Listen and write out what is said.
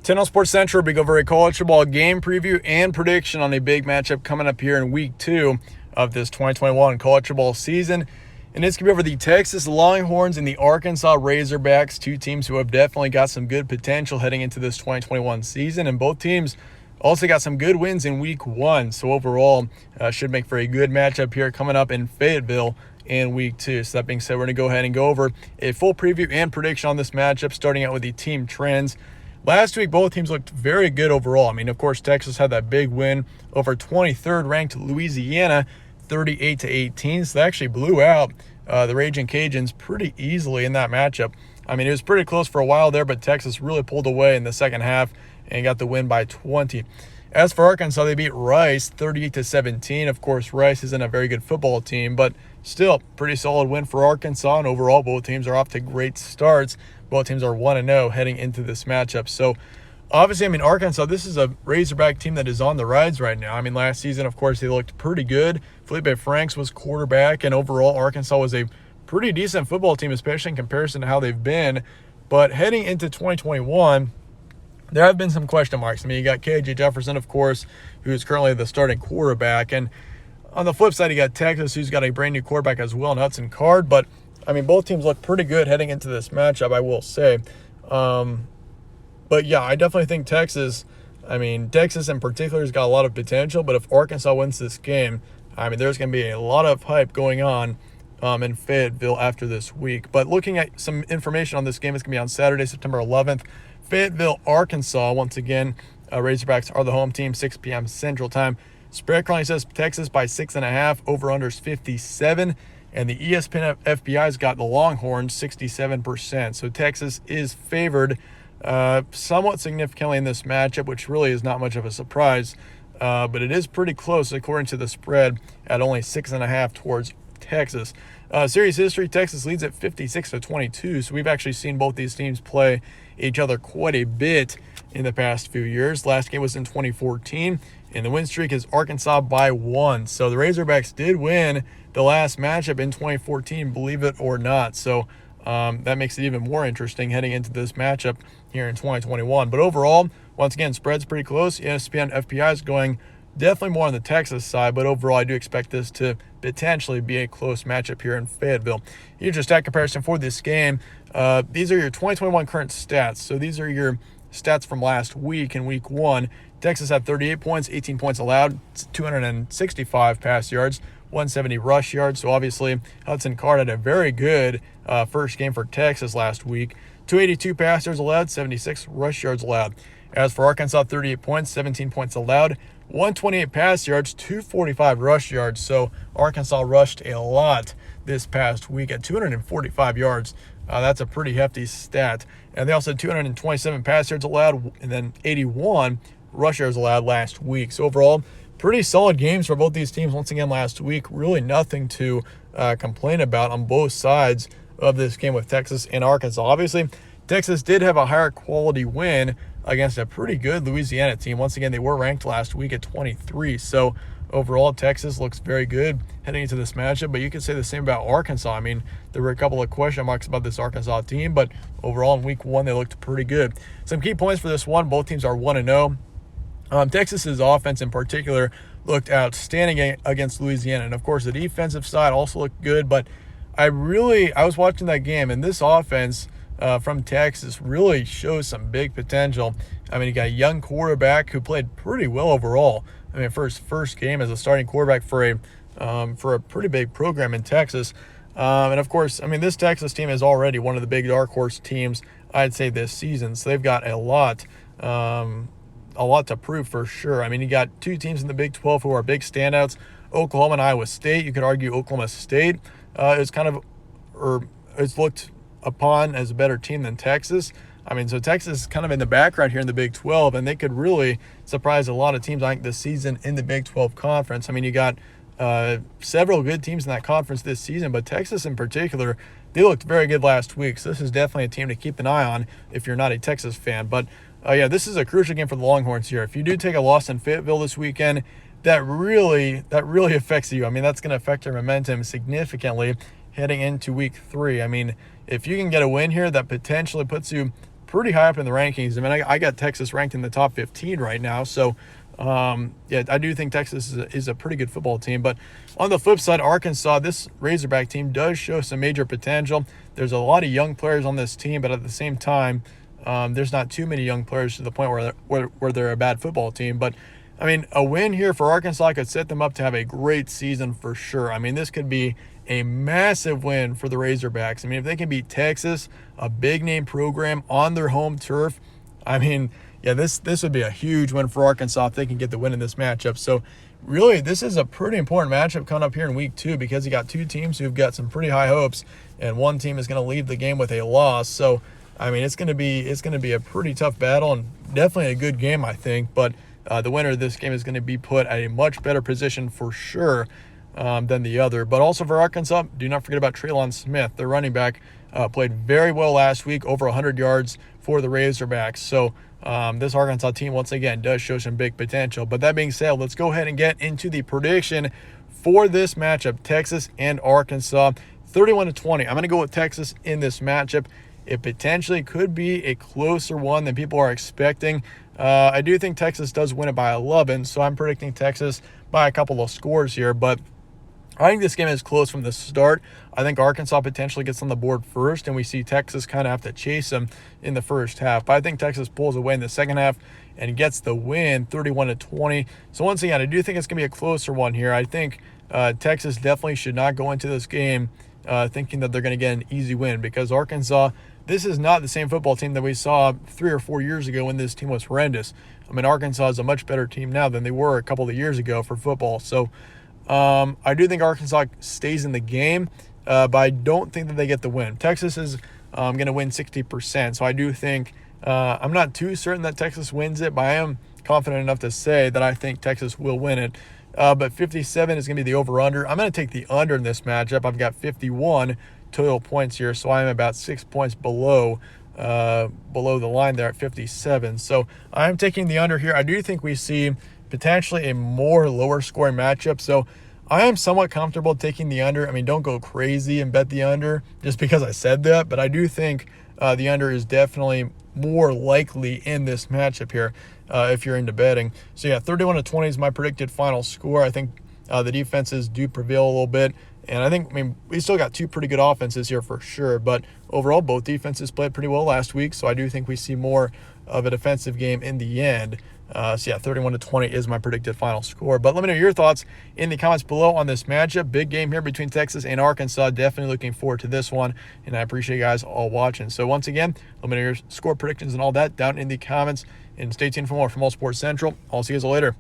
10 on Sports Central, we go over a college football game preview and prediction on a big matchup coming up here in week 2 of this 2021 college football season. And it's going to be over the Texas Longhorns and the Arkansas Razorbacks, two teams who have definitely got some good potential heading into this 2021 season. And both teams also got some good wins in week 1. So overall, should make for a good matchup here coming up in Fayetteville in week 2. So that being said, we're going to go ahead and go over a full preview and prediction on this matchup, starting out with the team trends. Last week, both teams looked very good overall. I mean, of course, Texas had that big win over 23rd ranked Louisiana, 38-18. So they actually blew out the Raging Cajuns pretty easily in that matchup. I mean, it was pretty close for a while there, but Texas really pulled away in the second half and got the win by 20. As for Arkansas, they beat Rice 38-17. Of course, Rice isn't a very good football team, but still pretty solid win for Arkansas. And overall, both teams are off to great starts. Both teams are 1-0 heading into this matchup. So obviously, I mean, Arkansas, this is a Razorback team that is on the rise right now. I mean, last season, of course, they looked pretty good. Felipe Franks was quarterback, and overall, Arkansas was a pretty decent football team, especially in comparison to how they've been. But heading into 2021, there have been some question marks. I mean, you got KJ Jefferson, of course, who is currently the starting quarterback. And on the flip side, you got Texas, who's got a brand new quarterback as well, Hudson Card. But, I mean, both teams look pretty good heading into this matchup, I will say. But, yeah, I definitely think Texas in particular has got a lot of potential. But if Arkansas wins this game, I mean, there's going to be a lot of hype going on in Fayetteville after this week. But looking at some information on this game, it's going to be on Saturday, September 11th. Fayetteville, Arkansas. Once again, Razorbacks are the home team, 6 p.m. Central Time. Spread currently says Texas by 6.5. Over-unders 57. And the ESPN FPI's got the Longhorns 67%. So Texas is favored somewhat significantly in this matchup, which really is not much of a surprise. But it is pretty close according to the spread at only 6.5 towards Texas. Series history, Texas leads at 56-22. So we've actually seen both these teams play each other quite a bit in the past few years. Last game was in 2014, and the win streak is Arkansas by 1. So the Razorbacks did win the last matchup in 2014, believe it or not. So that makes it even more interesting heading into this matchup here in 2021. But overall, once again, spread's pretty close. ESPN FPI is going definitely more on the Texas side, but overall, I do expect this to potentially be a close matchup here in Fayetteville. Here's your stat comparison for this game. These are your 2021 current stats. So these are your stats from last week in week 1. Texas had 38 points, 18 points allowed, 265 pass yards, 170 rush yards. So obviously, Hudson Card had a very good first game for Texas last week. 282 pass yards allowed, 76 rush yards allowed. As for Arkansas, 38 points, 17 points allowed, 128 pass yards, 245 rush yards. So Arkansas rushed a lot this past week at 245 yards. That's a pretty hefty stat. And they also had 227 pass yards allowed and then 81 rush yards allowed last week. So overall, pretty solid games for both these teams once again last week. Really nothing to complain about on both sides of this game with Texas and Arkansas. Obviously, Texas did have a higher quality win against a pretty good Louisiana team. Once again, they were ranked last week at 23. So overall, Texas looks very good heading into this matchup. But you could say the same about Arkansas. I mean, there were a couple of question marks about this Arkansas team, but overall in week 1, they looked pretty good. Some key points for this one, both teams are 1-0. Texas's offense in particular looked outstanding against Louisiana. And of course, the defensive side also looked good. But I was watching that game, and this offense from Texas really shows some big potential. I mean, you got a young quarterback who played pretty well overall. I mean, for his first game as a starting quarterback for a pretty big program in Texas. And of course, I mean, this Texas team is already one of the big dark horse teams, I'd say, this season. So they've got a lot to prove for sure. I mean, you got two teams in the Big 12 who are big standouts, Oklahoma and Iowa State. You could argue Oklahoma State it's looked upon as a better team than Texas. I mean, so Texas is kind of in the background here in the Big 12, and they could really surprise a lot of teams, I think, this season in the Big 12 conference. I mean, you got several good teams in that conference this season, but Texas in particular, they looked very good last week. So this is definitely a team to keep an eye on if you're not a Texas fan. But, yeah, this is a crucial game for the Longhorns here. If you do take a loss in Fayetteville this weekend, that really affects you. I mean, that's going to affect your momentum significantly heading into week 3. I mean, if you can get a win here, that potentially puts you pretty high up in the rankings. I mean, I got Texas ranked in the top 15 right now. So, yeah, I do think Texas is a pretty good football team. But on the flip side, Arkansas, this Razorback team does show some major potential. There's a lot of young players on this team, but at the same time, there's not too many young players to the point where they're a bad football team. But I mean, a win here for Arkansas could set them up to have a great season for sure. I mean, this could be a massive win for the Razorbacks. I mean, if they can beat Texas, a big name program on their home turf, I mean, yeah, this would be a huge win for Arkansas if they can get the win in this matchup. So really, this is a pretty important matchup coming up here in week 2, because you got two teams who've got some pretty high hopes, and one team is going to leave the game with a loss. So I mean, it's going to be a pretty tough battle, and definitely a good game, I think. But the winner of this game is going to be put at a much better position for sure than the other. But also for Arkansas, do not forget about Traylon Smith. Their running back played very well last week, over 100 yards for the Razorbacks. So this Arkansas team, once again, does show some big potential. But that being said, let's go ahead and get into the prediction for this matchup, Texas and Arkansas, 31-20. I'm going to go with Texas in this matchup. It potentially could be a closer one than people are expecting. I do think Texas does win it by 11, so I'm predicting Texas by a couple of scores here. But I think this game is close from the start. I think Arkansas potentially gets on the board first, and we see Texas kind of have to chase them in the first half. But I think Texas pulls away in the second half and gets the win, 31-20. So once again, I do think it's going to be a closer one here. I think Texas definitely should not go into this game thinking that they're going to get an easy win, because Arkansas, this is not the same football team that we saw 3 or 4 years ago when this team was horrendous. I mean, Arkansas is a much better team now than they were a couple of years ago for football. So I do think Arkansas stays in the game, but I don't think that they get the win. Texas is going to win 60%, so I do think I'm not too certain that Texas wins it, but I am confident enough to say that I think Texas will win it. But 57 is going to be the over-under. I'm going to take the under in this matchup. I've got 51 total points here, so I'm about 6 points below the line there at 57. So I'm taking the under here. I do think we see potentially a more lower scoring matchup, so I am somewhat comfortable taking the under. I mean, don't go crazy and bet the under just because I said that, but I do think the under is definitely more likely in this matchup here if you're into betting. So yeah, 31-20 is my predicted final score. I think the defenses do prevail a little bit, and I mean, we still got two pretty good offenses here for sure, but overall, both defenses played pretty well last week, so I do think we see more of a defensive game in the end. So yeah, 31-20 is my predicted final score. But let me know your thoughts in the comments below on this matchup. Big game here between Texas and Arkansas. Definitely looking forward to this one, and I appreciate you guys all watching. So once again, let me know your score predictions and all that down in the comments, and stay tuned for more from All Sports Central. I'll see you guys later.